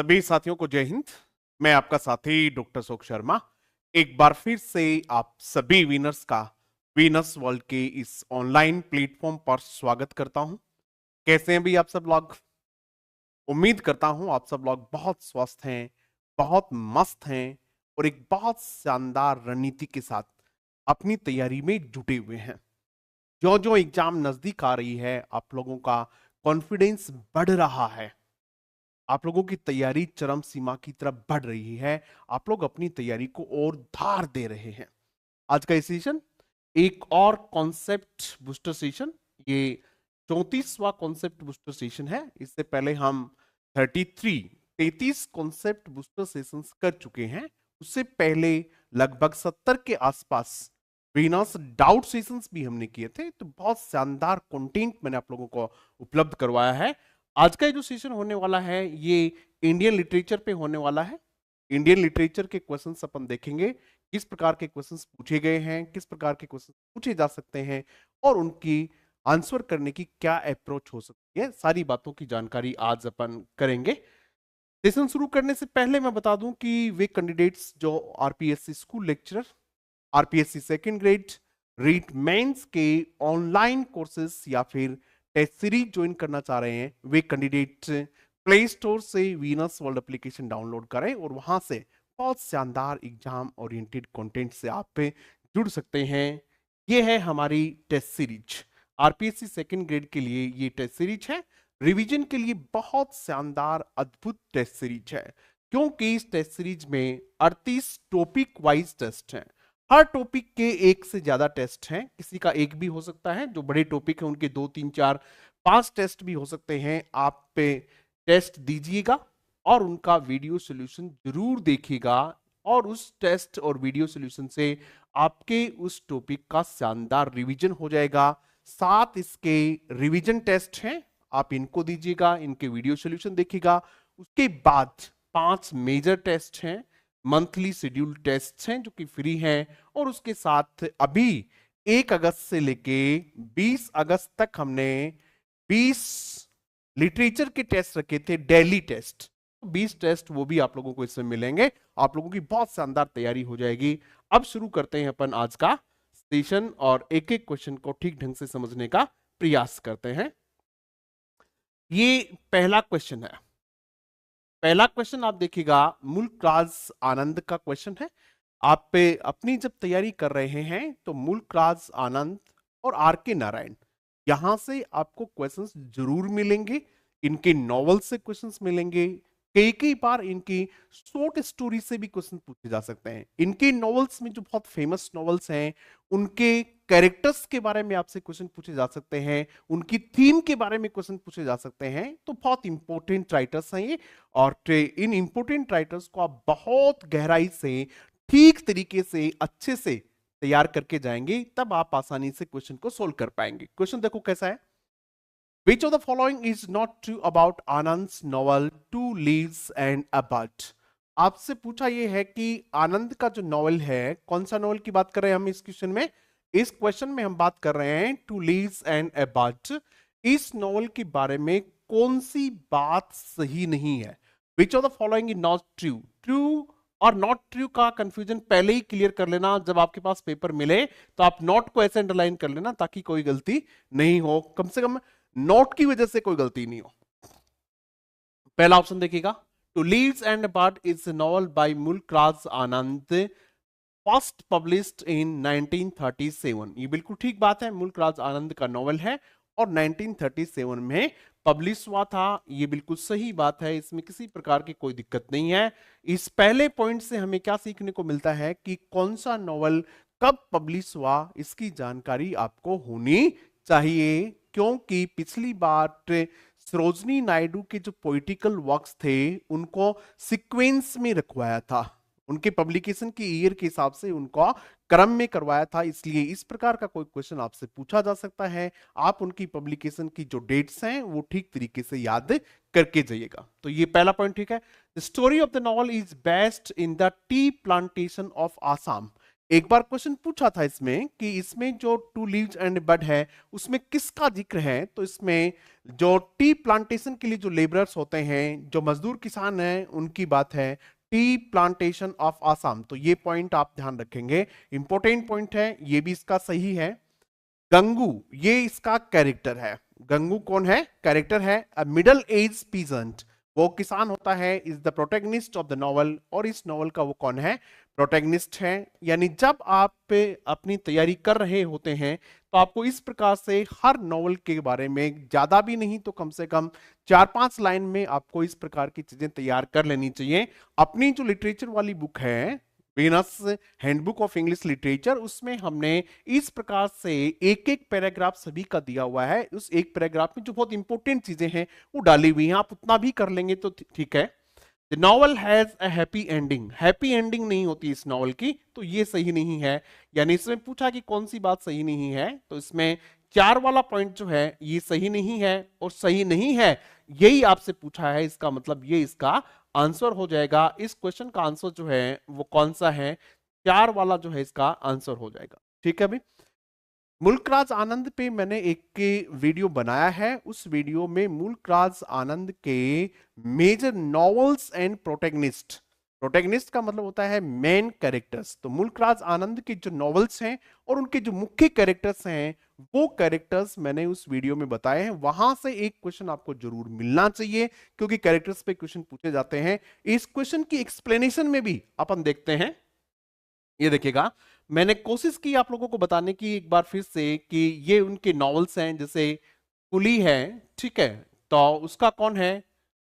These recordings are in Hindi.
सभी साथियों को जय हिंद। मैं आपका साथी डॉक्टर शोक शर्मा एक बार फिर से आप सभी विनर्स का वीनस वर्ल्ड के इस ऑनलाइन प्लेटफॉर्म पर स्वागत करता हूं। कैसे हैं भी आप सब लोग? उम्मीद करता हूं आप सब लोग बहुत स्वस्थ हैं, बहुत मस्त हैं और एक बहुत शानदार रणनीति के साथ अपनी तैयारी में जुटे हुए हैं। जो जो एग्जाम नजदीक आ रही है, आप लोगों का कॉन्फिडेंस बढ़ रहा है, आप लोगों की तैयारी चरम सीमा की तरफ बढ़ रही है, आप लोग अपनी तैयारी को और धार दे रहे हैं। आज का ये सेशन एक और कॉन्सेप्ट बूस्टर सेशन, ये 34वां कॉन्सेप्ट बूस्टर सेशन है। इससे पहले हम 33 कॉन्सेप्ट बूस्टर सेशंस कर चुके हैं। उससे पहले लगभग 70 के आसपास वीनस डाउट सेशंस भी हमने किए थे। तो बहुत शानदार कंटेंट मैंने आप लोगों को उपलब्ध करवाया है। आज का जो सेशन होने वाला है ये इंडियन लिटरेचर पे होने वाला है। इंडियन लिटरेचर के क्वेश्चंस अपन देखेंगे, किस प्रकार के क्वेश्चंस पूछे गए हैं, किस प्रकार के क्वेश्चंस पूछे जा सकते हैं और उनकी आंसर करने की क्या अप्रोच हो सकती है। सारी बातों की जानकारी आज अपन करेंगे। सेशन शुरू करने से पहले मैं बता दूं कि वे कैंडिडेट्स जो RPSC school lecturer, RPSC second grade, REET mains के ऑनलाइन कोर्सेज या फिर टेस्ट सीरीज ज्वाइन करना चाह रहे हैं, वे कैंडिडेट प्ले स्टोर से वीनस वर्ल्ड एप्लीकेशन डाउनलोड करें और वहां से बहुत शानदार एग्जाम ओरिएंटेड कंटेंट से आप पे जुड़ सकते हैं। ये है हमारी test series. RPSC second grade के लिए ये टेस्ट सीरीज है। रिवीजन के लिए बहुत शानदार अद्भुत टेस्ट सीरीज है, क्योंकि इस टेस्ट सीरीज में 38 टॉपिक वाइज टेस्ट हैं। हर टॉपिक के एक से ज्यादा टेस्ट हैं, किसी का एक भी हो सकता है। जो बड़े टॉपिक हैं उनके 2 3 4 5 टेस्ट भी हो सकते हैं। आप पे टेस्ट दीजिएगा और उनका वीडियो सॉल्यूशन जरूर देखिएगा और उस टेस्ट और वीडियो सॉल्यूशन से आपके उस टॉपिक का शानदार रिवीजन हो जाएगा। 7 इसके रिवीजन टेस्ट हैं, आप इनको दीजिएगा, इनके वीडियो सॉल्यूशन देखिएगा। उसके बाद 5 मेजर टेस्ट हैं, मंथली शेड्यूल टेस्ट हैं जो कि फ्री हैं। और उसके साथ अभी 1 अगस्त से लेके 20 अगस्त तक हमने 20 लिटरेचर के टेस्ट रखे थे, डेली टेस्ट। 20 टेस्ट वो भी आप लोगों को इसमें मिलेंगे। आप लोगों की बहुत शानदार तैयारी हो जाएगी। अब शुरू करते हैं अपन आज का सेशन और एक एक क्वेश्चन को ठीक ढंग से समझने का प्रयास करते हैं। ये पहला क्वेश्चन है। पहला क्वेश्चन आप देखिएगा, मुल्क राज आनंद का क्वेश्चन है। आप पे अपनी जब तैयारी कर रहे हैं तो मुल्क राज आनंद और आर के नारायण, यहां से आपको क्वेश्चंस जरूर मिलेंगे। इनके नॉवल से क्वेश्चंस मिलेंगे, कई कई बार इनकी शॉर्ट स्टोरी से भी क्वेश्चन पूछे जा सकते हैं। इनके नॉवेल्स में जो बहुत फेमस नॉवेल्स हैं उनके कैरेक्टर्स के बारे में आपसे क्वेश्चन पूछे जा सकते हैं, उनकी थीम के बारे में क्वेश्चन पूछे जा सकते हैं। तो बहुत इंपॉर्टेंट राइटर्स हैं ये, और इन इंपॉर्टेंट राइटर्स को आप बहुत गहराई से, ठीक तरीके से, अच्छे से तैयार करके जाएंगे, तब आप आसानी से क्वेश्चन को सोल्व कर पाएंगे। क्वेश्चन देखो कैसा है। Which of the following is not true about Anand's novel two leaves and a bud? आपसे पूछा यह है कि आनंद का जो नॉवल है, कौन सा नॉवल की बात कर रहे हैं हम इस क्वेश्चन में? इस क्वेश्चन में हम बात कर रहे हैं टू लीव्स एंड अ बड। इस नॉवल के बारे में कौन सी बात सही नहीं है? Which of the following is not true? True और नॉट ट्रू का कंफ्यूजन पहले ही क्लियर कर लेना। जब आपके पास पेपर मिले तो आप नॉट को ऐसे अंडरलाइन कर लेना ताकि कोई गलती नहीं हो, कम से कम नोट की वजह से कोई गलती नहीं हो। पहला ऑप्शन देखिएगा, two leaves and bud is novel by Mulk Raj Anand, first published in 1937। ये बिल्कुल ठीक बात है, मुल्क राज आनंद का नॉवल है और 1937 में पब्लिश हुआ था। ये बिल्कुल सही बात है, इसमें किसी प्रकार की कोई दिक्कत नहीं है। इस पहले पॉइंट से हमें क्या सीखने को मिलता है कि कौन सा नॉवल कब पब्लिश हुआ, इसकी जानकारी आपको होनी चाहिए। क्योंकि पिछली बार सरोजनी नायडू के जो पॉलिटिकल वर्क्स थे उनको सीक्वेंस में रखवाया था, उनके पब्लिकेशन की ईयर के हिसाब से उनको क्रम में करवाया था। इसलिए इस प्रकार का कोई क्वेश्चन आपसे पूछा जा सकता है, आप उनकी पब्लिकेशन की जो डेट्स हैं वो ठीक तरीके से याद करके जाइएगा। तो ये पहला पॉइंट ठीक है। The story of the novel is based in the tea plantation of Assam. एक बार क्वेश्चन पूछा था इसमें कि इसमें जो टू लीव्स एंड बड है उसमें किसका जिक्र है, तो इसमें जो टी प्लांटेशन के लिए जो लेबरर्स होते हैं, जो मजदूर किसान हैं, उनकी बात है, टी प्लांटेशन ऑफ आसाम। तो ये पॉइंट आप ध्यान रखेंगे, इंपॉर्टेंट पॉइंट है, ये भी इसका सही है। गंगू ये इसका कैरेक्टर है। गंगू कौन है? कैरेक्टर है। अ मिडल एज पीजेंट, वो किसान होता है, is the protagonist of the novel, और इस नॉवल का वो कौन है? प्रोटेगनिस्ट है। यानी जब आप अपनी तैयारी कर रहे होते हैं तो आपको इस प्रकार से हर नॉवल के बारे में ज्यादा भी नहीं तो कम से कम 4-5 लाइन में आपको इस प्रकार की चीजें तैयार कर लेनी चाहिए। अपनी जो लिटरेचर वाली बुक है, Venus handbook of English literature, उसमें हमने इस प्रकार से एक एक पैराग्राफ सभी का दिया हुआ है। उस एक पैराग्राफ में जो बहुत इंपॉर्टेंट चीजें हैं वो डाली हुई हैं, आप उतना भी कर लेंगे तो ठीक है। The novel has a happy ending, happy ending नहीं होती इस नॉवल की, तो ये सही नहीं है। यानी इसमें पूछा कि कौन सी बात सही नहीं है, तो इसमें 4 वाला पॉइंट जो है ये सही नहीं है, और सही नहीं है यही आपसे पूछा है, इसका मतलब ये इसका आंसर हो जाएगा। इस क्वेश्चन का आंसर जो है वो कौन सा है? 4 वाला जो है इसका आंसर हो जाएगा। ठीक है भाई, मुल्कराज आनंद पे मैंने एक वीडियो बनाया है, उस वीडियो में मुल्कराज आनंद के major novels and protagonist, protagonist का मतलब होता है मेन कैरेक्टर्स, तो मुल्कराज आनंद के जो नॉवेल्स हैं और उनके जो मुख्य कैरेक्टर्स हैं वो कैरेक्टर्स मैंने उस वीडियो में बताए हैं। वहां से एक क्वेश्चन आपको जरूर मिलना चाहिए, क्योंकि कैरेक्टर्स पे क्वेश्चन पूछे जाते हैं। इस क्वेश्चन की एक्सप्लेनेशन में भी अपन देखते हैं, ये देखिएगा, मैंने कोशिश की आप लोगों को बताने की एक बार फिर से कि ये उनके नॉवेल्स हैं, जैसे कुली है, ठीक है, तो उसका कौन है?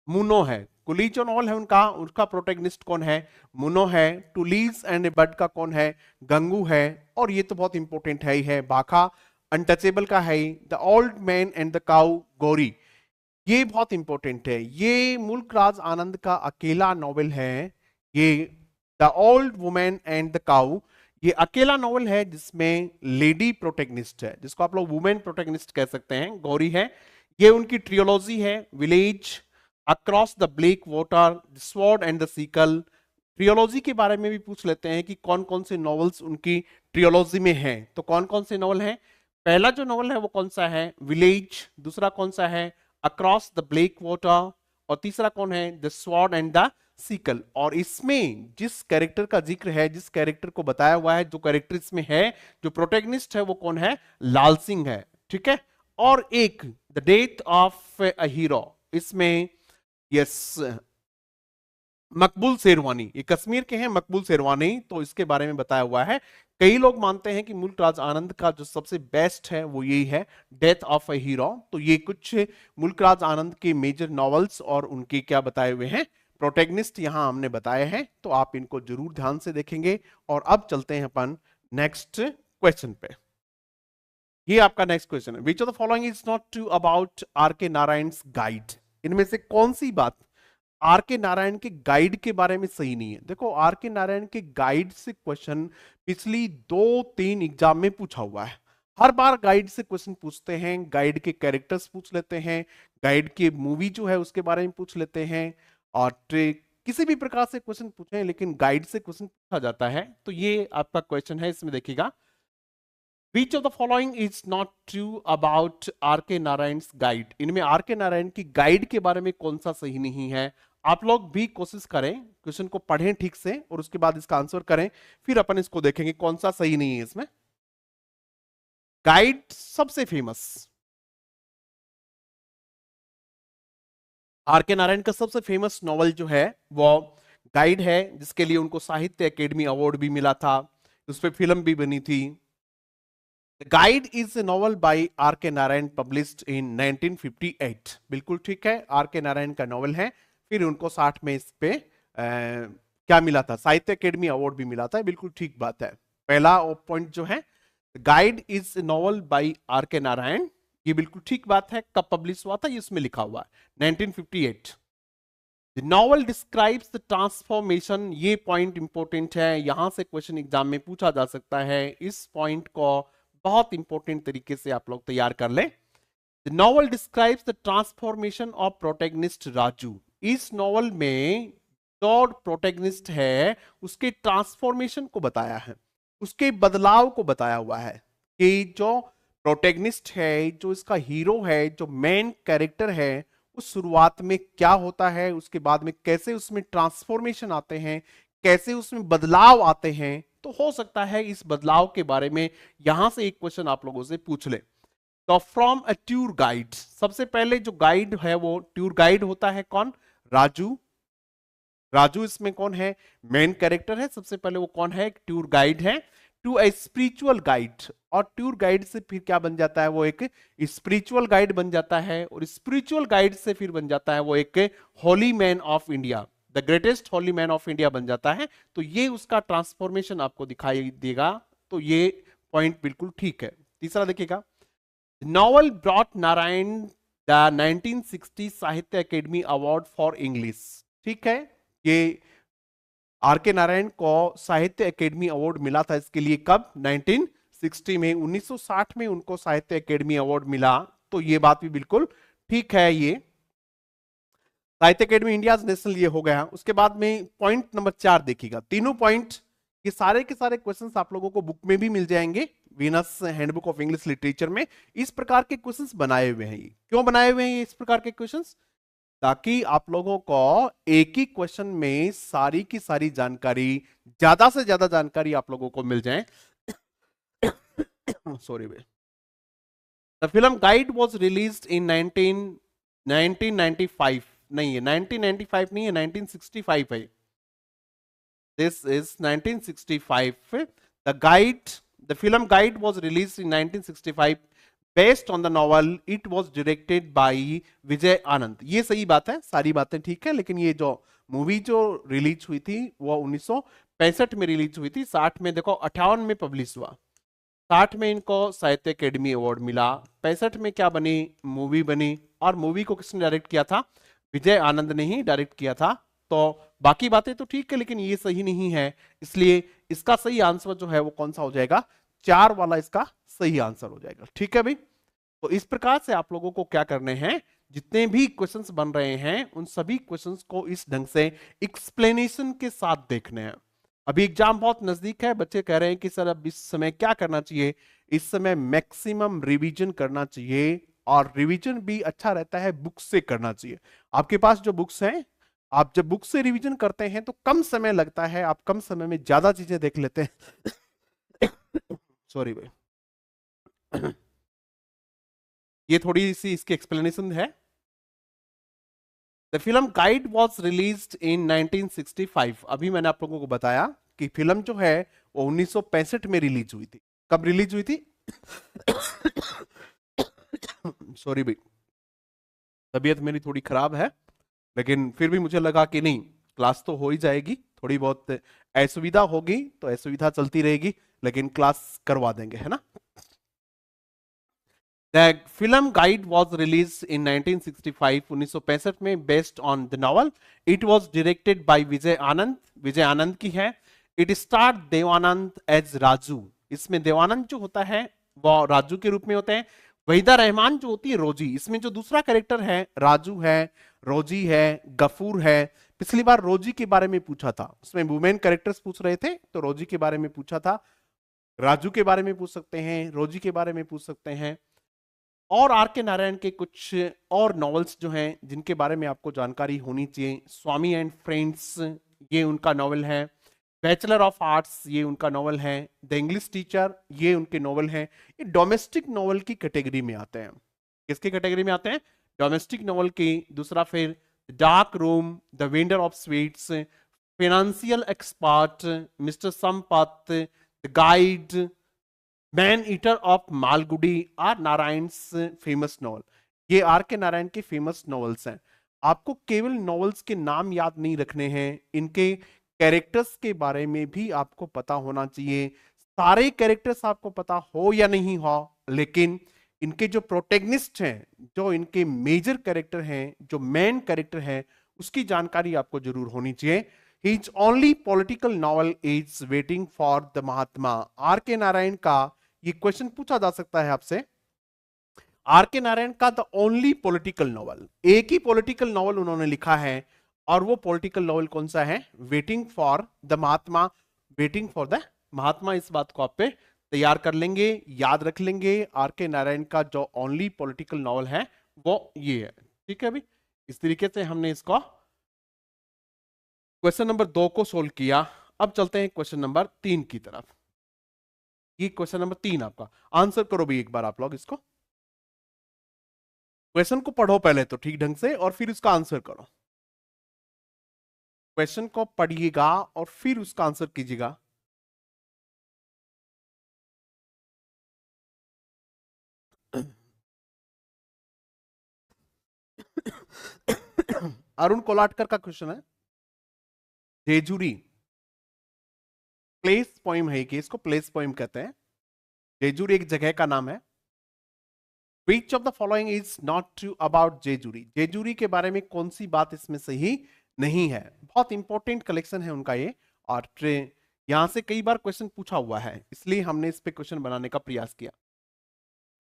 मुनो है। कुली जो नॉवल है उनका, उसका प्रोटेगनिस्ट कौन है? मुनो है। टू लीव्स एंड ए बड का कौन है? गंगू है। और ये तो बहुत इंपॉर्टेंट है ही है, बाखा अनटचेबल का है ही। The old man and the cow, Gauri, ये बहुत इंपॉर्टेंट है, ये मुल्कराज आनंद का अकेला नॉवेल है। ये the old women and the cow, ये अकेला नॉवेल है जिसमें लेडी प्रोटेगनिस्ट है, जिसको आप लोग वुमेन प्रोटेगनिस्ट कह सकते हैं, गौरी है। ये उनकी ट्रियोलॉजी है, village, across the black water, the sword and the sickle. ट्रियोलॉजी के बारे में भी पूछ लेते हैं कि कौन कौन से नॉवेल्स उनकी ट्रियोलॉजी में हैं, तो कौन कौन से नॉवल हैं? पहला जो नॉवल है वो कौन सा है? विलेज। दूसरा कौन सा है? Across the black water. और तीसरा कौन है? The sword and the sickle. और इसमें जिस कैरेक्टर का जिक्र है, जिस कैरेक्टर को बताया हुआ है, जो कैरेक्टर इसमें है, जो प्रोटेगनिस्ट है, वो कौन है? लाल सिंह है। ठीक है। और एक the death of a hero, इसमें यस मकबूल शेरवानी, ये कश्मीर के हैं मकबूल शेरवानी, तो इसके बारे में बताया हुआ है। कई लोग मानते हैं कि मुल्कराज आनंद का जो सबसे बेस्ट है वो यही है, डेथ ऑफ अ हीरो। तो ये कुछ मुल्कराज आनंद के मेजर नॉवेल्स और उनके क्या बताए हुए हैं, प्रोटेगनिस्ट यहां हमने बताए हैं, तो आप इनको जरूर ध्यान से देखेंगे। और अब चलते हैं अपन नेक्स्ट क्वेश्चन पे। ये आपका नेक्स्ट क्वेश्चन है, which of the following is not true about R के नारायण गाइड, इनमें से कौन सी बात आर के नारायण के गाइड के बारे में सही नहीं है? देखो, आर के नारायण के गाइड से क्वेश्चन पिछली 2-3 एग्जाम में पूछा हुआ है। हर बार गाइड से क्वेश्चन पूछते हैं, गाइड के कैरेक्टर्स पूछ लेते हैं, गाइड की मूवी जो है उसके बारे में पूछ लेते हैं, और किसी भी प्रकार से क्वेश्चन पूछे, लेकिन गाइड से क्वेश्चन पूछा जाता है। तो ये आपका क्वेश्चन है, इसमें देखिएगा, Which of the following is not true about R के नारायण गाइड, इनमें आर के नारायण की गाइड के बारे में कौन सा सही नहीं है? आप लोग भी कोशिश करें, क्वेश्चन को पढ़ें ठीक से और उसके बाद इसका आंसर करें, फिर अपन इसको देखेंगे कौन सा सही नहीं है इसमें। गाइड सबसे फेमस, आर के नारायण का सबसे फेमस नॉवल जो है वो गाइड है, जिसके लिए उनको साहित्य अकेडमी अवार्ड भी मिला था, उस पर फिल्म भी बनी थी। Guide is a novel by R के नारायण पब्लिश्ड इन 1958, बिल्कुल ठीक है, आर के नारायण का नॉवल है। फिर उनको 60 में इस पे क्या मिला था? साहित्य अकेडमी अवार्ड भी मिला था, बिल्कुल ठीक बात है। पहला पॉइंट जो है, Guide is a novel by R के नारायण, ये बिल्कुल ठीक बात है। कब पब्लिश हुआ था ये इसमें लिखा हुआ है, 1958। The novel describes the transformation, ये पॉइंट इंपॉर्टेंट है, यहां से क्वेश्चन एग्जाम में पूछा जा सकता है। इस पॉइंट को बहुत इंपॉर्टेंट तरीके से आप लोग तैयार कर लें। The novel describes the transformation of protagonist Raju, इस नॉवल में जो प्रोटैगनिस्ट है उसके ट्रांसफॉर्मेशन को बताया है। उसके बदलाव को बताया हुआ है कि जो प्रोटेगनिस्ट है, जो इसका हीरो है, जो मेन कैरेक्टर है, उस शुरुआत में क्या होता है, उसके बाद में कैसे उसमें ट्रांसफॉर्मेशन आते हैं, कैसे उसमें बदलाव आते हैं। तो हो सकता है इस बदलाव के बारे में यहां से एक क्वेश्चन आप लोगों से पूछ ले। तो फ्रॉम अ टूर गाइड, सबसे पहले जो गाइड है वो टूर गाइड होता है कौन? राजू। राजू इसमें कौन है? मेन कैरेक्टर है। सबसे पहले वो कौन है? एक टूर गाइड है। टू ए स्पिरिचुअल गाइड, और टूर गाइड से फिर क्या बन जाता है? वो एक स्पिरिचुअल गाइड बन जाता है, और स्पिरिचुअल गाइड से फिर बन जाता है वो एक Holi man of India, the greatest Holi man of India बन जाता है। तो ये उसका ट्रांसफॉर्मेशन आपको दिखाई देगा। तो ये पॉइंट बिल्कुल ठीक है। तीसरा देखिएगा, नॉवल ब्रॉट नारायण द 1960 साहित्य अकेडमी अवार्ड फॉर इंग्लिश। ठीक है, ये आर के नारायण को साहित्य अकेडमी अवार्ड मिला था इसके लिए। कब? 1960 में। 1960 में उनको साहित्य अकेडमी अवार्ड मिला। तो ये बात भी बिल्कुल ठीक है। ये साहित्य अकेडमी इंडिया नेशनल ये हो गया। उसके बाद में पॉइंट नंबर 4 देखिएगा। तीनों पॉइंट ये सारे के सारे क्वेश्चंस आप लोगों को बुक में भी मिल जाएंगे, Venus handbook of English literature में। इस प्रकार के क्वेश्चंस बनाए हुए हैं। ये क्यों बनाए हुए हैं ये इस प्रकार के क्वेश्चंस? ताकि आप लोगों को एक ही क्वेश्चन में सारी की सारी जानकारी, ज्यादा से ज्यादा जानकारी आप लोगों को मिल जाए। सॉरी वे। The film guide was release in 1995। नहीं है 1995, नहीं है 1965 है। This is 1965। The guide, the film guide was release in 1965 based on the novel. It was directed by Vijay Anand. ये सही बात है, सारी बातें ठीक है, लेकिन ये जो मूवी जो रिलीज हुई थी वो 1965 में रिलीज हुई थी। 60 में देखो 58 में पब्लिश हुआ। 60 में इनको साहित्य अकेडमी अवार्ड मिला। 65 में क्या बनी? मूवी बनी। और मूवी को किसने डायरेक्ट किया था? विजय आनंद ने ही डायरेक्ट किया था। तो बाकी बातें तो ठीक है, लेकिन ये सही नहीं है। इसलिए इसका सही आंसर जो है वो कौन सा हो जाएगा? 4 वाला इसका सही आंसर हो जाएगा। ठीक है भाई। तो इस प्रकार से आप लोगों को क्या करने हैं, जितने भी क्वेश्चंस बन रहे हैं उन सभी क्वेश्चंस को इस ढंग से एक्सप्लेनेशन के साथ देखने हैं। अभी एग्जाम बहुत नजदीक है। बच्चे कह रहे हैं कि सर अब इस समय क्या करना चाहिए? इस समय मैक्सिमम रिवीजन करना चाहिए, और रिवीजन भी अच्छा रहता है बुक से करना चाहिए। आपके पास जो बुक्स हैं, आप जब बुक से रिवीजन करते हैं तो कम समय लगता है, आप कम समय में ज्यादा चीजें देख लेते हैं। सॉरी भाई। ये थोड़ी सी इसकी एक्सप्लेनेशन है। The film guide was released in 1965। अभी मैंने आप लोगों को बताया कि फिल्म जो है वो 1965 में रिलीज हुई थी। कब रिलीज हुई थी? सॉरी भाई, तबीयत मेरी थोड़ी खराब है, लेकिन फिर भी मुझे लगा कि नहीं, क्लास तो हो ही जाएगी। थोड़ी बहुत असुविधा होगी तो असुविधा चलती रहेगी, लेकिन क्लास करवा देंगे, है ना। The film Guide was released in 1965, 1965 में, based on the novel. It was directed by Vijay Anand. Vijay Anand की है। It starred Devanand as Raju. इसमें देवानंद जो होता है वो राजू के रूप में होते हैं। वहीदा रहमान जो होती है रोजी। इसमें जो दूसरा कैरेक्टर है राजू है, रोजी है, गफूर है। पिछली बार रोजी के बारे में पूछा था, उसमें वुमेन कैरेक्टर्स पूछ रहे थे, तो रोजी के बारे में पूछा था। राजू के बारे में पूछ सकते हैं, रोजी के बारे में पूछ सकते हैं। और आर के नारायण के कुछ और नॉवेल्स जो हैं जिनके बारे में आपको जानकारी होनी चाहिए। स्वामी एंड फ्रेंड्स, ये उनका नॉवेल है। बैचलर ऑफ आर्ट्स, ये उनका नॉवेल है। द इंग्लिश टीचर, ये उनके नॉवेल हैं। ये डोमेस्टिक नॉवेल की कैटेगरी में आते हैं। किसकी कैटेगरी में आते हैं? डोमेस्टिक नॉवेल की। दूसरा फिर dark room, the vendor of sweets, financial expert, mister Sampath, the guide, man eater of Malgudi R Narayan's famous novel. ये आर के नारायण के फेमस नॉवेल्स हैं। आपको केवल नॉवेल्स के नाम याद नहीं रखने हैं, इनके कैरेक्टर्स के बारे में भी आपको पता होना चाहिए। सारे कैरेक्टर्स आपको पता हो या नहीं हो, लेकिन इनके जो प्रोटेगनिस्ट हैं, जो इनके मेजर कैरेक्टर हैं, जो मेन कैरेक्टर हैं, उसकी जानकारी आपको जरूर होनी चाहिए। His only political novel is waiting for the Mahatma. R के नारायण का ये क्वेश्चन पूछा जा सकता है आपसे। आर के नारायण का द ओनली पॉलिटिकल नॉवल, एक ही पॉलिटिकल नॉवल उन्होंने लिखा है, और वो पॉलिटिकल नॉवल कौन सा है? Waiting for the Mahatma, waiting for the Mahatma, इस बात को आप पे तैयार कर लेंगे, याद रख लेंगे। आर के नारायण का जो ओनली पॉलिटिकल नॉवल है वो ये है। ठीक है भाई, इस तरीके से हमने इसको क्वेश्चन नंबर 2 को सोल्व किया। अब चलते हैं क्वेश्चन नंबर 3 की तरफ। ये क्वेश्चन नंबर 3 आपका, आंसर करो भी एक बार आप लोग इसको। क्वेश्चन को पढ़ो पहले तो ठीक ढंग से और फिर उसका आंसर करो। क्वेश्चन को पढ़िएगा और फिर उसका आंसर कीजिएगा। अरुण कोलाटकर का क्वेश्चन है, जेजुरी प्लेस पोइम है कि इसको प्लेस पोइम कहते हैं। जेजुरी एक जगह का नाम है। Which of the following is not true about Jejuri? Jejuri के बारे में कौन सी बात इसमें सही नहीं है? बहुत इंपॉर्टेंट कलेक्शन है उनका ये, और यहां से कई बार क्वेश्चन पूछा हुआ है, इसलिए हमने इस पे क्वेश्चन बनाने का प्रयास किया।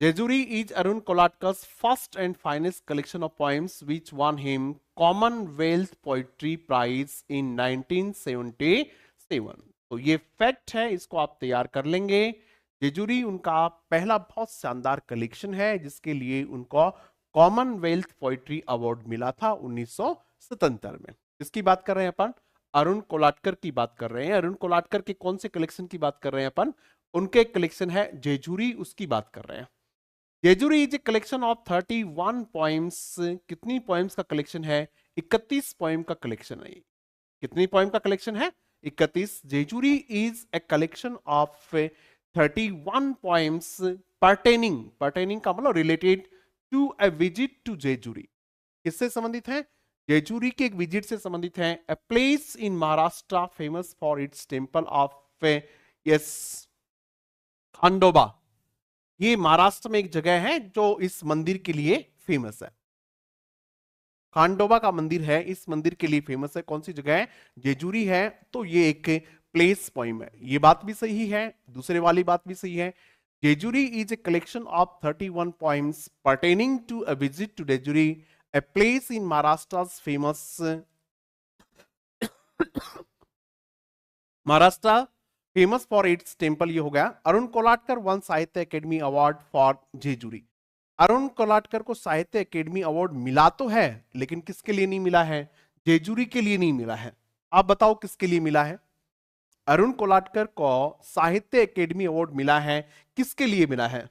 Jejuri is Arun Kolatkar's first and finest collection of poems which won him Commonwealth poetry prize in 1977। तो ये फैक्ट है, इसको आप तैयार कर लेंगे। जेजुरी उनका पहला बहुत शानदार कलेक्शन है जिसके लिए उनको कॉमनवेल्थ पोइट्री अवार्ड मिला था 1977 में। इसकी बात कर रहे हैं अपन, अरुण कोलाटकर की बात कर रहे हैं। अरुण कोलाटकर के कौन से कलेक्शन की बात कर रहे हैं अपन? उनके कलेक्शन है जेजुरी, उसकी बात कर रहे हैं। Jejuri is a collection of 31 poems. कितनी पोएम्स का कलेक्शन है? 31 पोएम का कलेक्शन है। कितनी पोएम का कलेक्शन है? 31। Jejuri is a collection of 31 poems pertaining का मतलब related to a visit to Jejuri. किससे संबंधित है? जेजुरी के एक विजिट से संबंधित है। A place in Maharashtra famous for its temple of yes Khandoba. ये महाराष्ट्र में एक जगह है जो इस मंदिर के लिए फेमस है। खांडोबा का मंदिर है, इस मंदिर के लिए फेमस है। कौन सी जगह है? जेजुरी है। तो ये एक प्लेस पोइम है। ये बात भी सही है, दूसरे वाली बात भी सही है। Jejuri is a collection of 31 poems pertaining to a visit to Jejuri, a place in Maharashtra's famous Maharashtra famous for its temple. ये हो गया। Arun Kolatkar one Sahitya Akademi award for Jejuri. Arun Kolatkar को साहित्य अकेडमी अवार्ड मिला तो है, लेकिन किसके लिए नहीं मिला है? जेजुरी के लिए नहीं मिला है। आप बताओ किसके लिए मिला है? अरुण कोलाटकर को साहित्य अकेडमी अवार्ड मिला है, किसके लिए मिला है?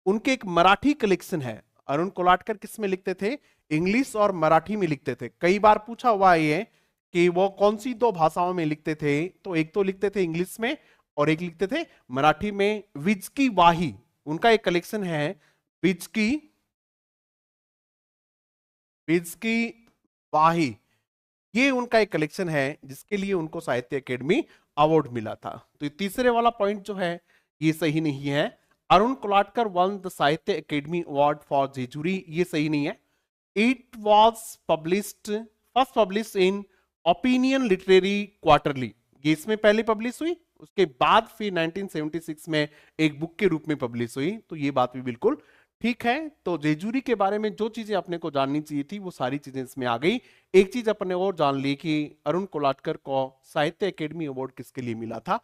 उनके एक मराठी कलेक्शन है। अरुण कोलाटकर किस में लिखते थे? इंग्लिश और मराठी में लिखते थे। कई बार पूछा हुआ है ये कि वो कौन सी दो भाषाओं में लिखते थे, तो एक तो लिखते थे इंग्लिश में और एक लिखते थे मराठी में। विजकी वाही उनका एक कलेक्शन है। विजकी वाही ये उनका एक कलेक्शन है जिसके लिए उनको साहित्य अकेडमी अवार्ड मिला था। तो तीसरे वाला पॉइंट जो है ये सही नहीं है। अरुण कोलाटकर वन द साहित्य अकेडमी अवार्ड फॉर जेजुरी, ये सही नहीं है। It was first publish in opinion literary quarterly, ये इसमें पहले पब्लिश हुई, उसके बाद फिर 1976 में एक बुक के रूप में पब्लिश हुई। तो ये बात भी बिल्कुल ठीक है। तो जेजुरी के बारे में जो चीजें अपने को जाननी चाहिए थी वो सारी चीजें इसमें आ गई। एक चीज अपने और जान ली कि अरुण कोलाटकर को साहित्य अकेडमी अवार्ड किसके लिए मिला था,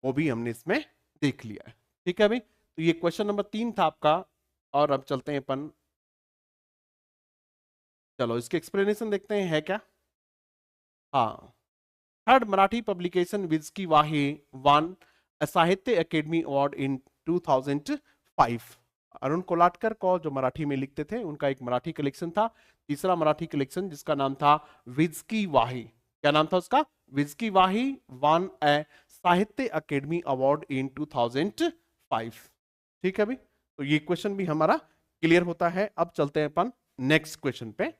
वो भी हमने इसमें देख लिया है। ठीक है भाई, तो ये क्वेश्चन नंबर 3 था आपका। और अब चलते हैं अपन, चलो इसके एक्सप्लेनेशन देखते हैं है क्या। हाँ, third Marathi publication विजकी Wahi one Sahitya Akademi award in 2005। Arun Kolatkar को जो मराठी में लिखते थे उनका एक मराठी कलेक्शन था, तीसरा मराठी कलेक्शन जिसका नाम था विजकी वाही। क्या नाम था उसका? विजकी वाही वन ए साहित्य अकेडमी अवार्ड इन 2005। ठीक है भाई, तो ये क्वेश्चन भी हमारा क्लियर होता है। अब चलते हैं अपन नेक्स्ट क्वेश्चन पे।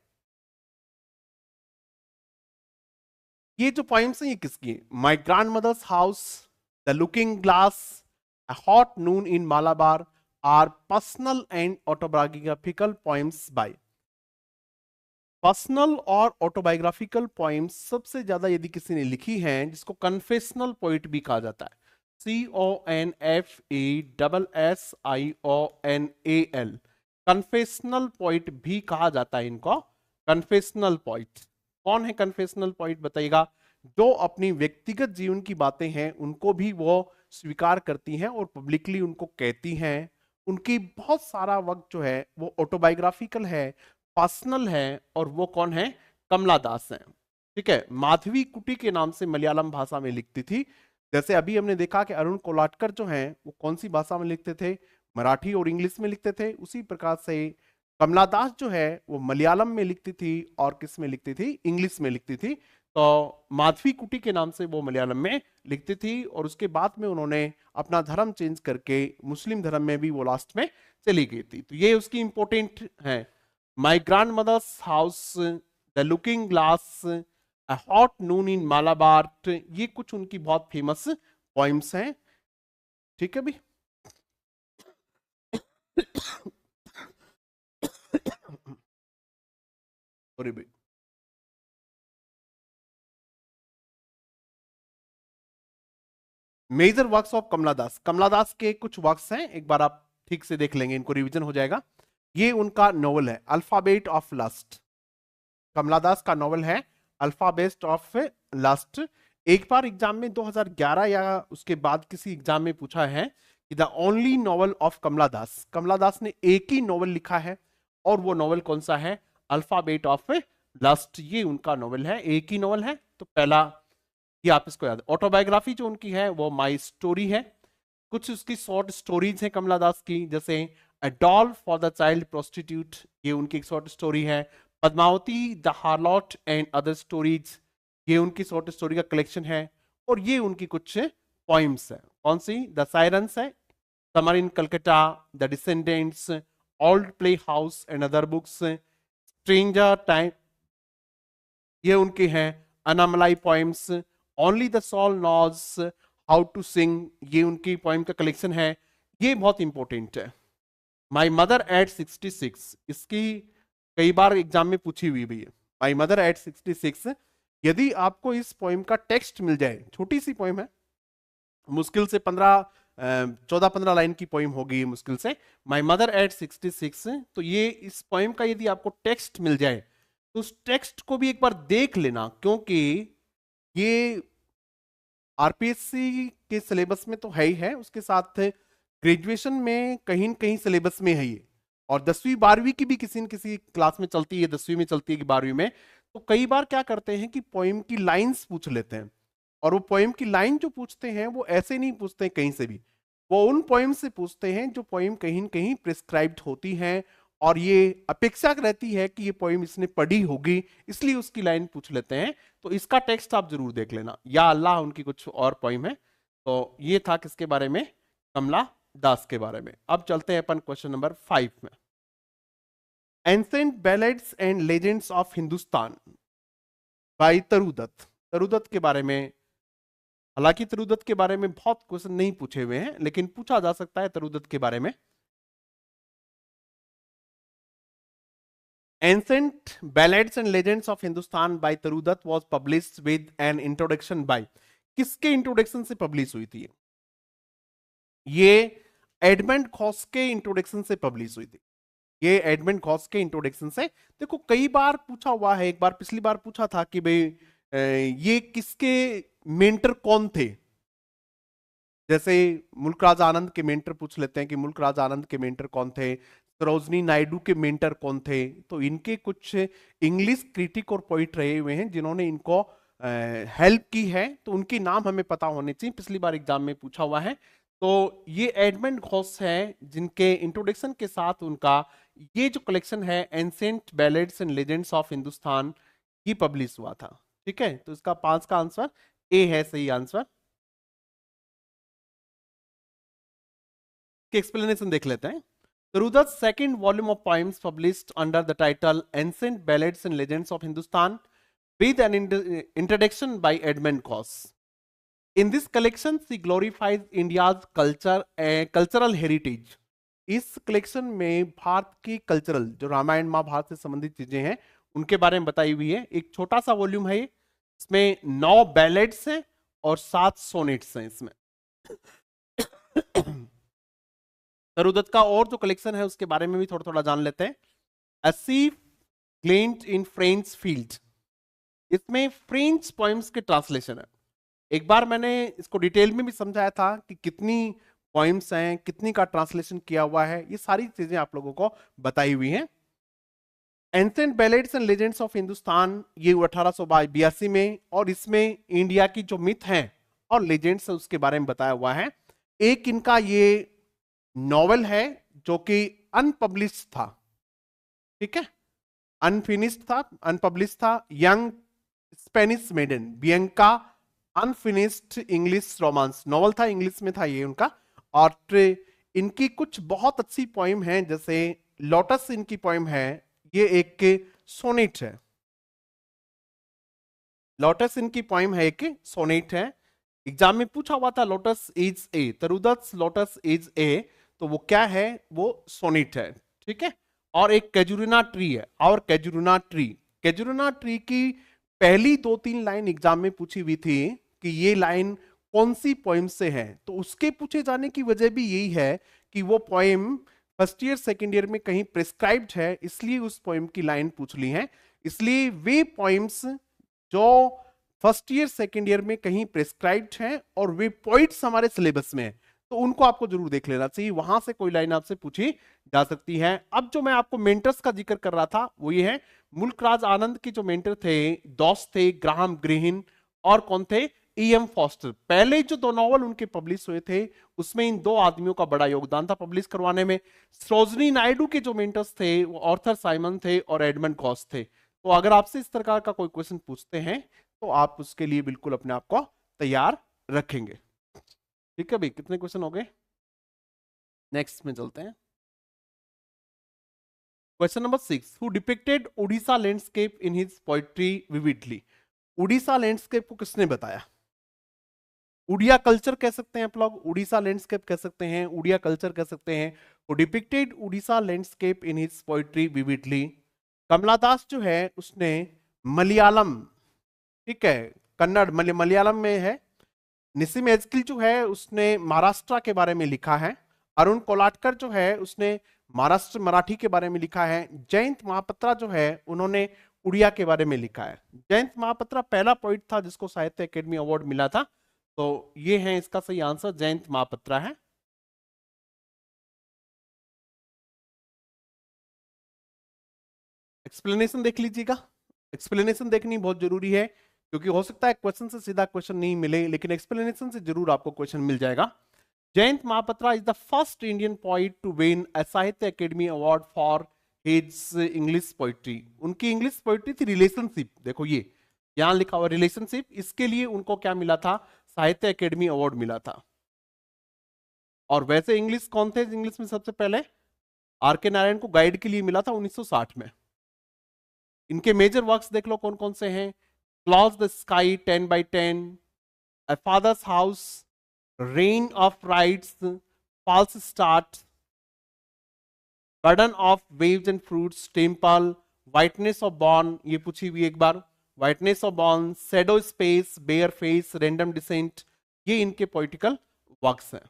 ये जो पॉइंट्स हैं ये किसकी है? My grandmother's house, the looking glass, a hot noon in Malabar are personal and autobiographical poems by. Personal और ऑटोबायोग्राफिकल पोएम्स सबसे ज्यादा यदि किसी ने लिखी है जिसको कन्फेशनल पोइट भी कहा जाता है, CONFESSIONAL, कन्फेशनल पोइट भी कहा जाता है इनको। कन्फेशनल पोइट कौन है? कन्फेशनल पोइट बताइएगा। जो अपनी व्यक्तिगत जीवन की बातें हैं उनको भी वो स्वीकार करती हैं और पब्लिकली उनको कहती हैं। उनकी बहुत सारा वर्क जो है वो ऑटोबायोग्राफिकल है, पर्सनल है, और वो कौन है? कमला दास हैं। ठीक है, माधवी कुटी के नाम से मलयालम भाषा में लिखती थी। जैसे अभी हमने देखा कि अरुण कोलाटकर जो हैं वो कौन सी भाषा में लिखते थे? मराठी और इंग्लिश में लिखते थे। उसी प्रकार से कमला दास जो है वो मलयालम में लिखती थी और किस में लिखती थी? इंग्लिश में लिखती थी। तो माधवी कुटी के नाम से वो मलयालम में लिखती थी और उसके बाद में उन्होंने अपना धर्म चेंज करके मुस्लिम धर्म में भी वो लास्ट में चली गई थी। तो ये उसकी इंपॉर्टेंट है। My grandmother's house, the looking glass, a hot noon in Malabar, ये कुछ उनकी बहुत फेमस पोइम्स हैं। ठीक है भी। सॉरी भाई। मेजर वर्क्स ऑफ कमला दास, कमला दास के कुछ वर्क्स हैं, एक बार आप ठीक से देख लेंगे, इनको रिवीजन हो जाएगा। ये उनका नॉवल है अल्फाबेट ऑफ लस्ट। कमला दास का नॉवल है अल्फाबेट ऑफ लस्ट। एक बार एग्जाम में 2011 या उसके बाद किसी एग्जाम में पूछा है कि द ओनली नॉवल ऑफ कमला दास, कमला दास ने एक ही नॉवल लिखा है और वो नॉवल कौन सा है? Alphabet of lust. ये उनका नॉवल है, एक ही नॉवल है। तो पहला ये आप इसको याद। ऑटोबायोग्राफी जो उनकी है वो माई स्टोरी है। कुछ उसकी शॉर्ट स्टोरीज हैं कमला दास की, जैसे a doll for the child prostitute, ये उनकी एक शॉर्ट स्टोरी है। Padmavati the harlot and other stories, ये उनकी शॉर्ट स्टोरी का कलेक्शन है। और ये उनकी कुछ पॉइम्स है। कौन सी? द साइरेंस है, summer in Calcutta, the descendants, old play house and other books, stranger time, ये उनकी हैं। Annamalai poems, only the soul knows how to sing, ये उनकी पॉइम का कलेक्शन है। ये बहुत इंपॉर्टेंट है। माई मदर एट 66, इसकी कई बार एग्जाम में पूछी हुई भी है। माई मदर एट 66, यदि आपको इस पोइम का टेक्स्ट मिल जाए, छोटी सी पोइम है, मुश्किल से 14-15 लाइन की पोइम होगी मुश्किल से। माई मदर एट 66, तो ये इस पोइम का यदि आपको टेक्स्ट मिल जाए तो उस टेक्स्ट को भी एक बार देख लेना, क्योंकि ये आरपीएससी के सिलेबस में तो है ही है, उसके साथ ग्रेजुएशन में कहीं न कहीं सिलेबस में है ये, और 10वीं 12वीं की भी किसी न किसी क्लास में चलती है, 10वीं में चलती है कि 12वीं में। तो कई बार क्या करते हैं कि पोइम की लाइंस पूछ लेते हैं, और वो पोइम की लाइन जो पूछते हैं वो ऐसे नहीं पूछते हैं कहीं से भी, वो उन पोइम से पूछते हैं जो पोइम कहीं न कहीं प्रिस्क्राइब्ड होती हैं, और ये अपेक्षा रहती है कि ये पोइम इसने पढ़ी होगी, इसलिए उसकी लाइन पूछ लेते हैं। तो इसका टेक्स्ट आप जरूर देख लेना। या अल्लाह उनकी कुछ और पोइम है। तो ये था किसके बारे में? कमला दास के बारे में। अब चलते हैं अपन क्वेश्चन नंबर 5 में। Ancient ballads and legends of Hindustan by Toru Dutt. Toru Dutt के बारे में, हालांकि तरुदत्त के बारे में बहुत क्वेश्चन नहीं पूछे हुए हैं, लेकिन पूछा जा सकता है तरुदत्त के बारे में। Ancient Ballads and Legends of Hindustan by Tarudat was published with an introduction by, किसके इंट्रोडक्शन से पब्लिश हुई थी? ये एडमंड खॉस के इंट्रोडक्शन से पब्लिश हुई थी। ये एडमंड खॉस के इंट्रोडक्शन से। देखो कई बार पूछा हुआ है, एक बार पिछली बार पूछा था कि भाई ये किसके मेंटर कौन थे। जैसे मुल्क राज आनंद के मेंटर पूछ लेते हैं कि मुल्क राज आनंद के मेंटर कौन थे, सरोजनी नायडू के मेंटर कौन थे। तो इनके कुछ इंग्लिश क्रिटिक और पोइट रहे हुए हैं जिन्होंने इनको हेल्प की है, तो उनके नाम हमें पता होने चाहिए, पिछली बार एग्जाम में पूछा हुआ है। तो ये एडमंड घोष है जिनके इंट्रोडक्शन के साथ उनका ये जो कलेक्शन है ancient ballads and legends of Hindustan, ये पब्लिश हुआ था। ठीक है, तो इसका 5 का आंसर ए है सही आंसर। की एक्सप्लेनेशन देख लेते हैं। Tarud's second volume of poems published under the title Ancient Ballads and Legends of Hindustan with an introduction by Edmund Goss. In this collection, she glorifies India's cultural heritage. इस कलेक्शन में भारत की कल्चरल, जो रामायण महाभारत से संबंधित चीजें हैं, उनके बारे में बताई हुई है। एक छोटा सा वॉल्यूम है, इसमें 9 बैलेड्स हैं और 7 सोनेट्स हैं इसमें। तरुदत्त का और जो कलेक्शन है उसके बारे में भी थोड़ा थोड़ा जान लेते हैं। A sea glint in French field, इसमें फ्रेंच पोएम्स के ट्रांसलेशन है। एक बार मैंने इसको डिटेल में भी समझाया था कि कितनी पॉइंट्स हैं, कितनी का ट्रांसलेशन किया हुआ है, ये सारी चीजें आप लोगों को बताई हुई हैं। Ancient ballads and legends of Hindustan, ये 1882 में, और इसमें इंडिया की जो मिथ हैं और लेजेंड्स है उसके बारे में बताया हुआ है। एक इनका ये नॉवेल है जो कि अनपब्लिश्ड था, ठीक है, अनफिनिश्ड था, अनपब्लिश्ड था। Young Spanish maiden Bianca, unfinished English romance novel था, इंग्लिश में था ये उनका। और इनकी कुछ बहुत अच्छी पोइम है, जैसे लोटस इनकी पोइम है, ये एक सोनेट है। लोटस इनकी पोइम है, एक सोनेट है। एग्जाम में पूछा हुआ था lotus is a, Toru Dutt's lotus is a, तो वो क्या है, वो सोनेट है, ठीक है। और एक कैजुरिना ट्री है, और कैजुरिना ट्री, कैजुरिना ट्री की पहली 2-3 लाइन एग्जाम में पूछी हुई थी कि ये लाइन कौन सी पोइम से है, तो उसके पूछे जाने की वजह भी यही है कि वो poem first year second year में कहीं प्रिस्क्राइब्ड है, इसलिए उस पोइम की लाइन पूछ ली है। इसलिए वे पोइम्स जो फर्स्ट ईयर सेकेंड ईयर में कहीं प्रिस्क्राइब्ड हैं और वे पॉइंट्स हमारे सिलेबस में है, तो उनको आपको जरूर देख लेना चाहिए, वहां से कोई लाइन आपसे पूछी जा सकती है। अब जो मैं आपको मेंटर्स का जिक्र कर रहा था वो ये है, मुल्कराज आनंद के जो मेंटर थे, दोस्त थे ग्राहम ग्रीन, और कौन थे, E.M. फॉस्टर। पहले जो 2 नॉवल उनके पब्लिश हुए थे उसमें इन 2 आदमियों का बड़ा योगदान था पब्लिश करवाने में। सरोजनी नायडू के जो मेंटर्स थे वो ऑर्थर साइमन थे और एडमंड कॉस थे। तो अगर आपसे इस प्रकार का कोई क्वेश्चन पूछते हैं तो आप उसके लिए बिल्कुल अपने आप को तैयार रखेंगे। ठीक है भाई, कितने क्वेश्चन हो गए, नेक्स्ट में चलते हैं। Question number 6, who depicted Orissa landscape in his poetry vividly. Orissa landscape को किसने बताया, उड़िया कल्चर कह सकते हैं आप लोग, उड़ीसा लैंडस्केप कह सकते हैं, उड़िया कल्चर कह सकते हैं। Who depicted Orissa landscape in his poetry vividly, Kamala Das जो है उसने मलयालम, ठीक है, कन्नड़ मलयालम में है। निसिम एजकिल जो है उसने महाराष्ट्र के बारे में लिखा है। अरुण कोलाटकर जो है उसने महाराष्ट्र मराठी के बारे में लिखा है। जयंत महापात्रा जो है उन्होंने उड़िया के बारे में लिखा है। जयंत महापात्रा पहला पोइट था जिसको साहित्य अकेडमी अवार्ड मिला था, तो ये है इसका सही आंसर, जयंत महापात्रा है। एक्सप्लेनेशन देख लीजिएगा, एक्सप्लेनेशन देखनी बहुत जरूरी है, क्योंकि हो सकता है क्वेश्चन से सीधा क्वेश्चन नहीं मिले, लेकिन एक्सप्लेनेशन से जरूर आपको क्वेश्चन मिल जाएगा। Jayanta Mahapatra is the first Indian poet to win a Sahitya Akademi award for his English poetry. उनकी इंग्लिश पोइट्री थी रिलेशनशिप, देखो ये यहां लिखा हुआ रिलेशनशिप, इसके लिए उनको क्या मिला था, साहित्य अकेडमी अवार्ड मिला था। और वैसे इंग्लिश कौन थे इंग्लिश में सबसे पहले, आर के नारायण को गाइड के लिए मिला था 1960 में। इनके मेजर वर्क्स देख लो कौन कौन से हैं, close the sky 10x10, a father's house, rain of rites, false start, garden of waves and fruits, temple, whiteness of bone, ये पूछी हुई एक बार, whiteness of bone, shadow space, bare face, random descent, ये इनके पॉलिटिकल वर्क्स हैं।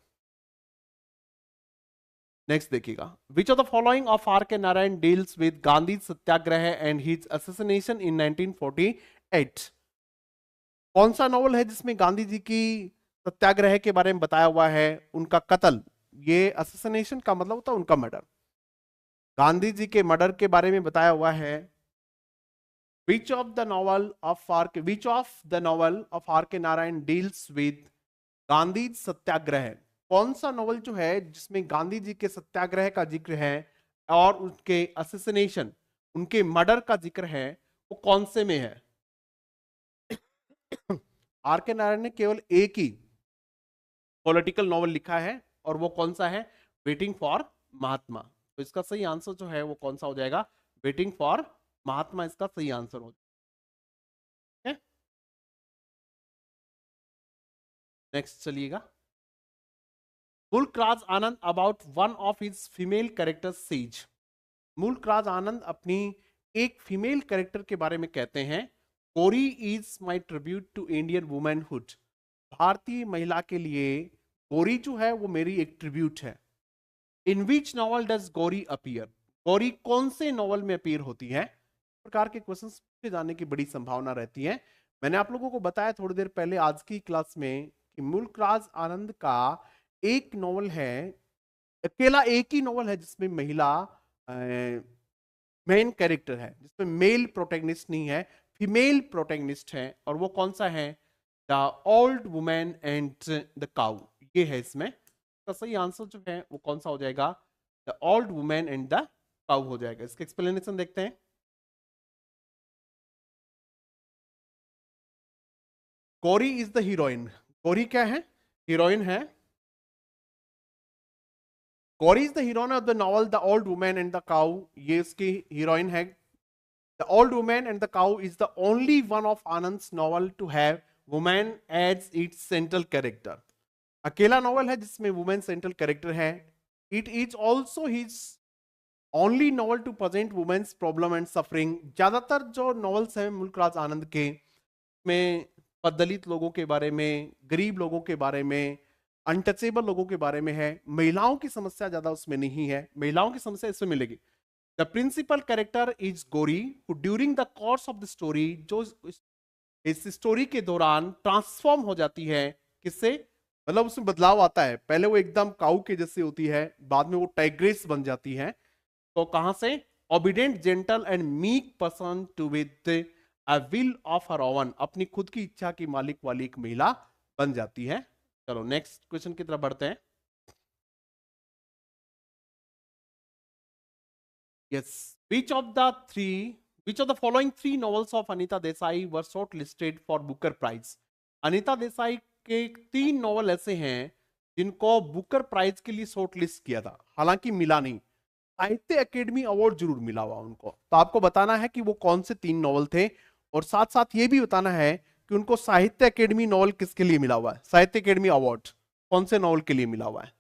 नेक्स्ट देखिएगा, which of the following of are के Narayan deals with Gandhi satyagraha and his assassination in 1948। कौन सा नॉवल है जिसमें गांधी जी की सत्याग्रह के बारे में बताया हुआ है, उनका कत्ल, ये असैसिनेशन का मतलब होता है उनका मर्डर, गांधी जी के मर्डर के बारे में बताया हुआ है। Which of the novel of are के नारायण डील्स विद गांधी सत्याग्रह, कौन सा नॉवल जो है जिसमें गांधी जी के सत्याग्रह का जिक्र है और उनके असैसिनेशन, उनके मर्डर का जिक्र है, वो कौन से में है। आर के नारायण ने केवल एक ही पॉलिटिकल नॉवल लिखा है और वो कौन सा है, वेटिंग फॉर महात्मा। तो इसका सही आंसर जो है वो कौन सा हो जाएगा, वेटिंग फॉर महात्मा इसका सही आंसर हो जाएगा। नेक्स्ट चलिएगा, Mulk Raj Anand about one of his female character says. Mulk Raj Anand अपनी एक फीमेल कैरेक्टर के बारे में कहते हैं, Gauri is my tribute to Indian womanhood. भारतीय महिला के लिए गौरी जो है वो मेरी एक ट्रिब्यूट है। In which novel does Gauri appear, Gauri कौन से नॉवल में अपीयर होती है। इस प्रकार के क्वेश्चन पूछे जाने की बड़ी संभावना रहती है। मैंने आप लोगों को बताया थोड़ी देर पहले आज की क्लास में कि मुल्क राज आनंद का एक नॉवल है, अकेला एक ही नॉवल है जिसमें महिला मेन कैरेक्टर है, जिसमें मेल प्रोटैगनिस्ट नहीं है, फीमेल प्रोटैगनिस्ट है। और वो कौन सा है? The old women and the cow. ये है इसमें तो सही आंसर जो है वो कौन सा हो जाएगा? The old women and the cow हो जाएगा। इसके एक्सप्लेनेशन देखते हैं। Gauri is the heroine. Gauri क्या है? हीरोइन है। Gauri is the heroine of the novel the old women and the cow. ये इसकी हीरोइन है। The old women and the cow is the only one of Anand's novel to have women as its central character. अकेला नॉवल है जिसमें वुमेन सेंट्रल कैरेक्टर है। It is also his only novel to present women's problem and suffering. ज्यादातर जो नॉवेल्स हैं मुल्क राज आनंद के में दलित लोगों के बारे में, गरीब लोगों के बारे में, अनटचेबल लोगों के बारे में है। महिलाओं की समस्या ज्यादा उसमें नहीं है। महिलाओं की समस्या इसमें मिलेगी। द प्रिंसिपल कैरेक्टर इज गोरी who during the course of the story, जो इस स्टोरी के दौरान ट्रांसफॉर्म हो जाती है। किससे? मतलब उसमें बदलाव आता है। पहले वो एकदम काऊ के जैसे होती है, बाद में वो टाइग्रेस बन जाती है। तो कहां से? Obedient gentle and meek person to with a will of her own, अपनी खुद की इच्छा की मालिक वाली एक महिला बन जाती है। चलो नेक्स्ट क्वेश्चन की तरफ बढ़ते हैं। Yes, which of the three which of the following three novels of Anita Desai were shortlisted for Booker prize? Anita Desai के तीन नॉवल ऐसे हैं जिनको बुकर प्राइज के लिए शॉर्टलिस्ट किया था, हालांकि मिला नहीं। साहित्य अकेडमी अवार्ड जरूर मिला हुआ उनको। तो आपको बताना है कि वो कौन से तीन नॉवल थे, और साथ साथ ये भी बताना है कि उनको साहित्य अकेडमी नॉवल किसके लिए मिला हुआ है, साहित्य अकेडमी अवार्ड कौन से नॉवल के लिए मिला हुआ है।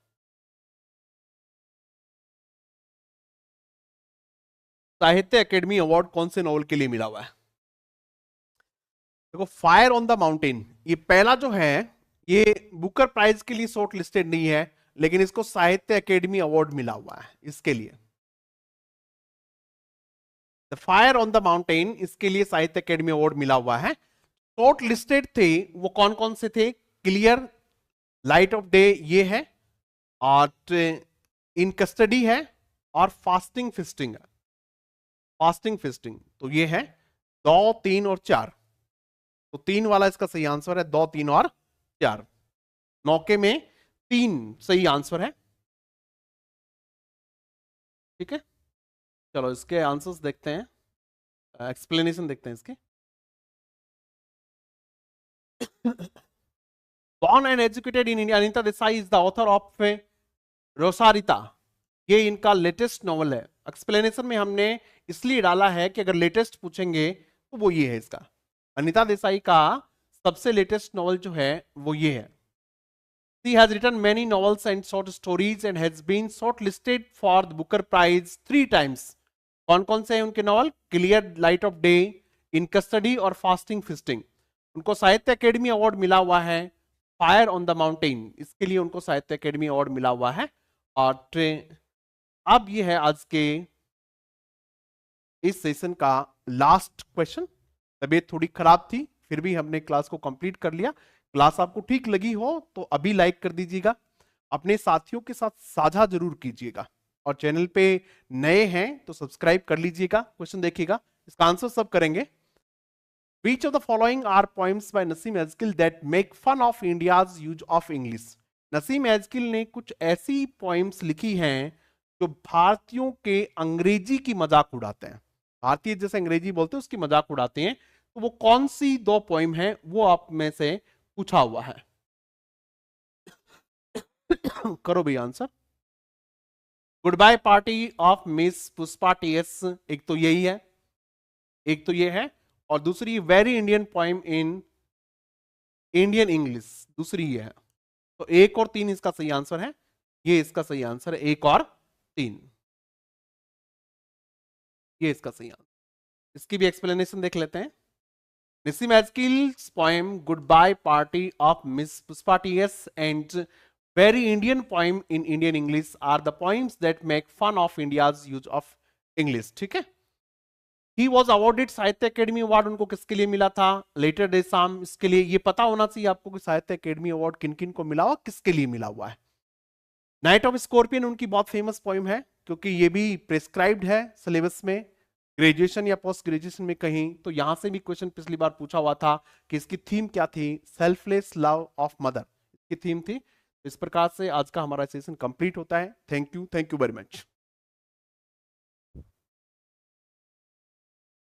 साहित्य अकेडमी अवार्ड कौन से नॉवल के लिए मिला हुआ है? देखो, फायर ऑन द माउंटेन ये पहला जो है, ये बुकर प्राइज के लिए शॉर्ट लिस्टेड नहीं है, लेकिन इसको साहित्य अकेडमी अवार्ड मिला हुआ है इसके लिए। The fire on the mountain, इसके लिए साहित्य अकेडमी अवार्ड मिला हुआ है। शॉर्ट लिस्टेड थे वो कौन कौन से थे? क्लियर, लाइट ऑफ डे ये है, और इन कस्टडी है, और फास्टिंग फिस्टिंग है। फास्टिंग फिस्टिंग तो ये है 2, 3 और 4। तो 3 वाला इसका सही आंसर है। 2, 3 और 4, नौके में 3 सही आंसर है। ठीक है, चलो इसके आंसर्स देखते हैं, एक्सप्लेनेशन देखते हैं इसके। Born and educated in India, Anita Desai is the author of Rosarita. ये इनका लेटेस्ट नॉवल है। एक्सप्लेनेशन में हमने इसलिए डाला है कि अगर लेटेस्ट पूछेंगे तो वो ये है इसका। अनीता देसाई का सबसे लेटेस्ट नॉवल जो है वो ये है। She has written many novels and short stories and has been shortlisted for the Booker Prize 3 times. कौन कौन से हैं उनके novel? Clear, light of day, in custody और फास्टिंग फिस्टिंग। उनको साहित्य अकेडमी अवार्ड मिला हुआ है। फायर ऑन द माउंटेन, इसके लिए उनको साहित्य अकेडमी अवार्ड मिला हुआ है। और अब ये है आज के इस सेशन का लास्ट क्वेश्चन। तबीयत थोड़ी खराब थी, फिर भी हमने क्लास को कंप्लीट कर लिया। क्लास आपको ठीक लगी हो तो अभी लाइक कर दीजिएगा, अपने साथियों के साथ साझा जरूर कीजिएगा, और चैनल पे नए हैं तो सब्सक्राइब कर लीजिएगा। क्वेश्चन देखिएगा, इसका आंसर सब करेंगे। Which of the following are poems by Naseem Ezkil that make fun of India's use of English? Naseem एजकिल ने कुछ ऐसी पोइम्स लिखी हैं जो भारतीयों के अंग्रेजी की मजाक उड़ाते हैं। भारतीय जैसे अंग्रेजी बोलते हैं उसकी मजाक उड़ाते हैं। तो वो कौन सी 2 पोइम है वो आप में से पूछा हुआ है। करो भाई answer. Goodbye party of Miss Pushpa T S, एक तो यही है, एक तो ये है, और दूसरी very Indian poem in Indian English, दूसरी ये है। तो 1 और 3 इसका सही आंसर है। ये इसका सही आंसर है, 1 और 3, ये इसका सही आंसर। इसकी भी एक्सप्लेनेशन देख लेते हैं। Naseem Ezkil's poem Goodbye Party of Miss Puspa T.S. and very Indian poem in Indian English are the poems that make fun of India's use of English. ठीक है, ही वॉज अवॉर्डेड साहित्य अकेडमी अवार्ड उनको किसके लिए मिला था? लेटर डे शाम, इसके लिए ये पता होना चाहिए आपको कि साहित्य अकेडमी अवार्ड किन किन को मिला हुआ, किसके लिए मिला हुआ है। नाइट ऑफ स्कॉर्पियन उनकी बहुत फेमस पोइम है, क्योंकि ये भी प्रेस्क्राइब्ड है सिलेबस में, ग्रेजुएशन या पोस्ट ग्रेजुएशन में कहीं, तो यहां से भी क्वेश्चन पिछली बार पूछा हुआ था कि इसकी थीम क्या थी? सेल्फलेस लव ऑफ मदर इसकी थीम थी। इस प्रकार से आज का हमारा सेशन कंप्लीट होता है। Thank you very much.